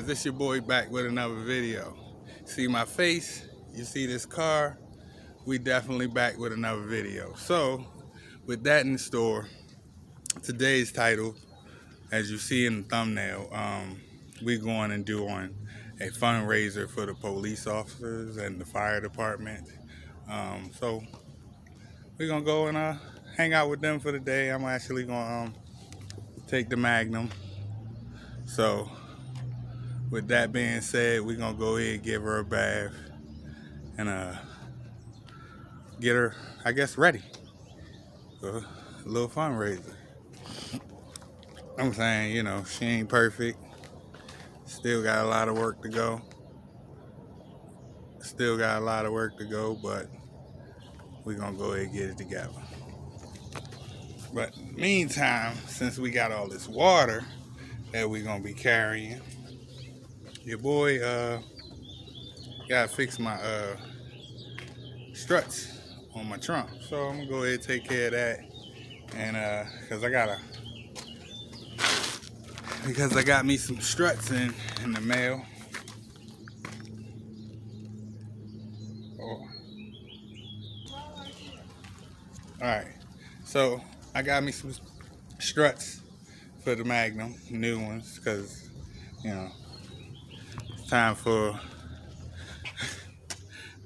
guys, it's your boy back with another video. See my face, you see this car, we definitely back with another video. So with that in store, today's title, as you see in the thumbnail, we're going and doing a fundraiser for the police officers and the fire department. So we're gonna go and hang out with them for the day. I'm actually gonna take the Magnum. So with that being said, we're gonna go ahead and give her a bath and get her, I guess, ready for a little fundraiser. I'm saying, you know, she ain't perfect. Still got a lot of work to go. But we're gonna go ahead and get it together. But meantime, since we got all this water that we're gonna be carrying, your boy gotta fix my struts on my trunk. So I'm gonna go ahead and take care of that. And because I got me some struts in the mail. Alright, so I got me some struts for the Magnum, new ones, because, you know, it's time for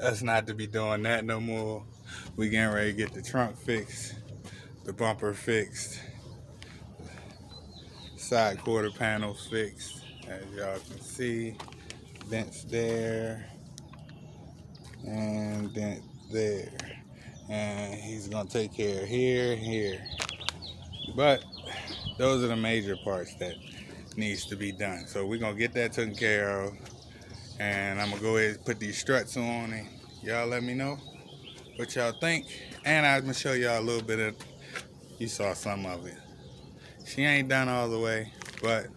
us not to be doing that no more. We getting ready to get the trunk fixed, the bumper fixed, side quarter panels fixed. As y'all can see, dents there, and dent there. And he's gonna take care of here. But those are the major parts that needs to be done. So we're gonna get that taken care of. And I'm gonna go ahead and put these struts on, and y'all let me know what y'all think. And I'm gonna show y'all a little bit of, you saw some of it. She ain't done all the way, but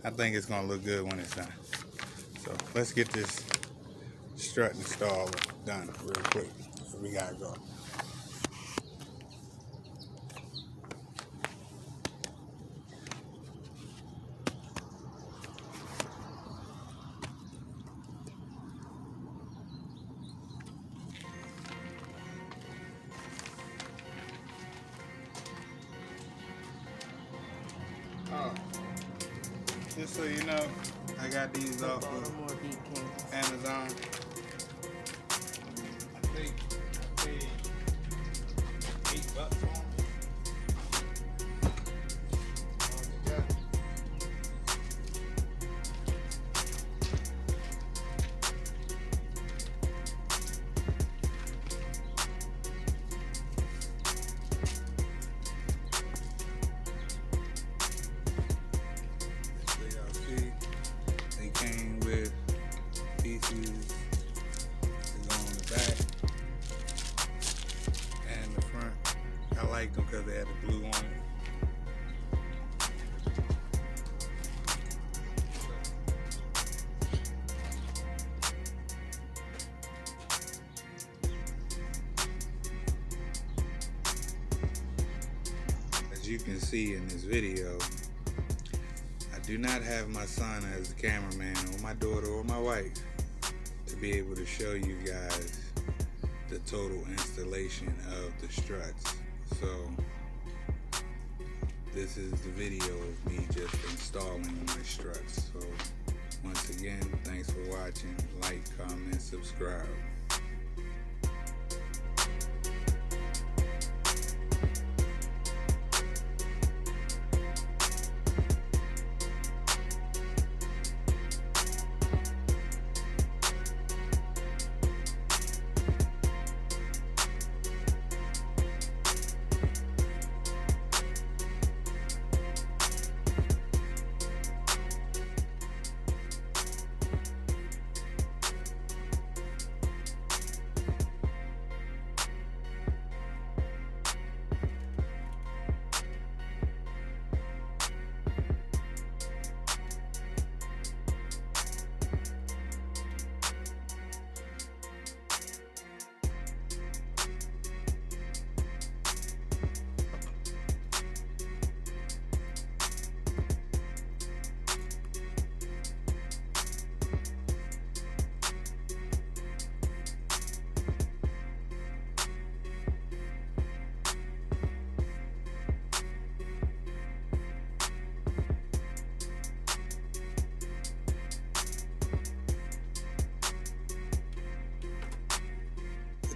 I think it's gonna look good when it's done. So let's get this strut install done real quick. So we gotta go. Just so you know, I got these off of Amazon. I think I paid $8 on them. Came with pieces to go on the back and the front. I liked them because they had the blue on it. As you can see in this video, I do not have my son as the cameraman, or my daughter, or my wife, to be able to show you guys the total installation of the struts. So this is the video of me just installing my struts. So once again, thanks for watching. Like, comment, subscribe.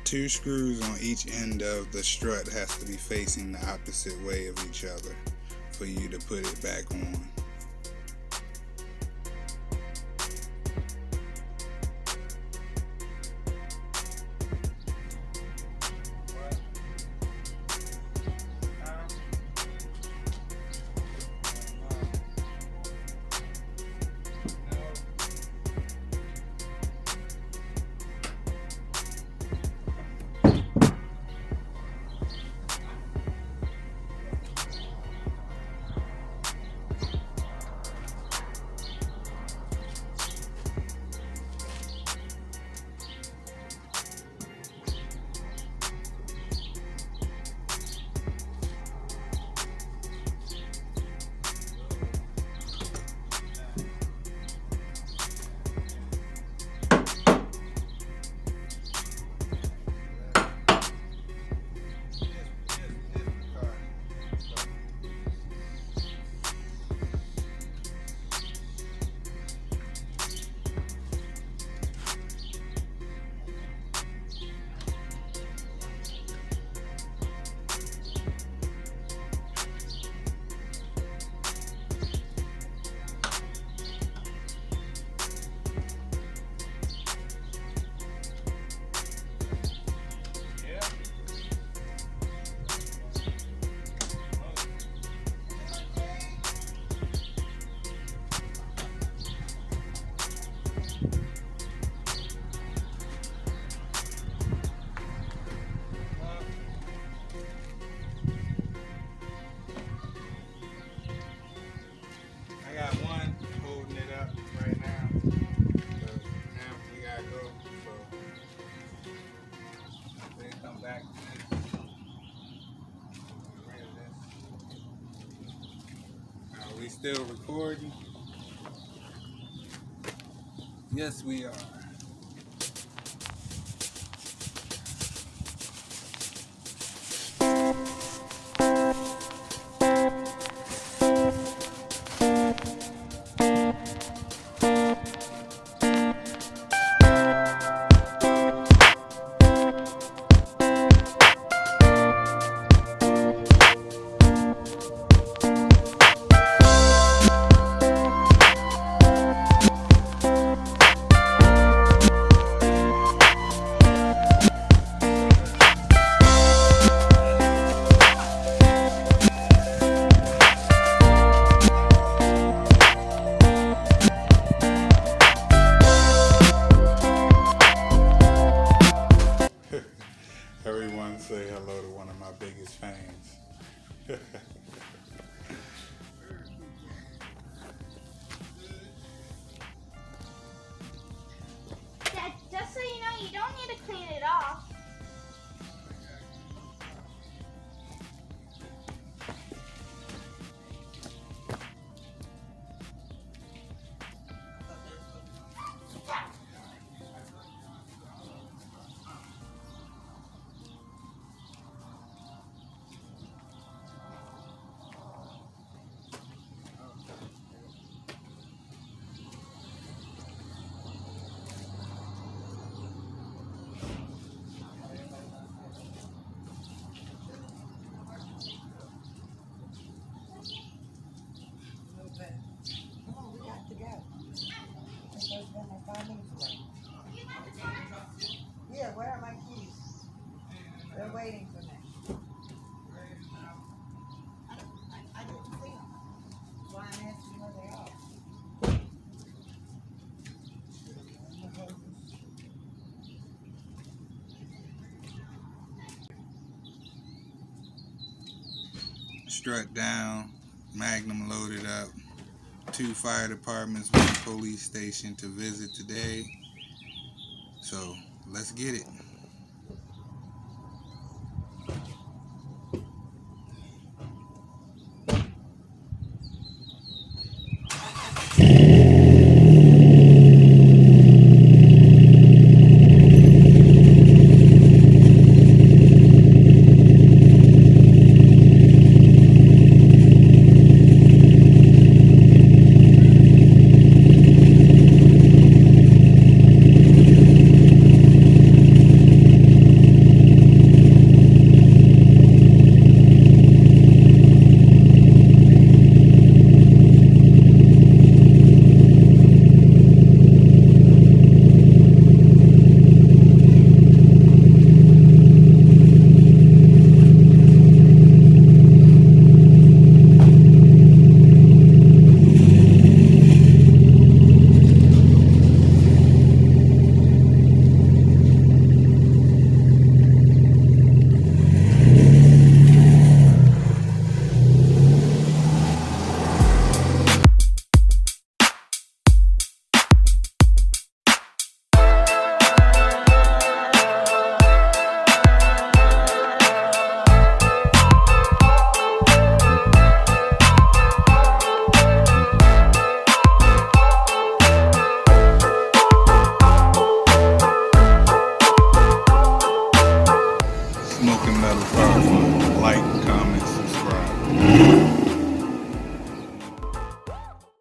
2 screws on each end of the strut has to be facing the opposite way of each other for you to put it back on. We still recording? Yes, we are. Everyone say hello to one of my biggest fans. Dad, just so you know, you don't need to clean it off. Yeah, where are my keys? They're waiting for me. I didn't see them. That's why I'm asking where they are. Strut down, Magnum loaded up. 2 fire departments, 1 police station to visit today. So let's get it.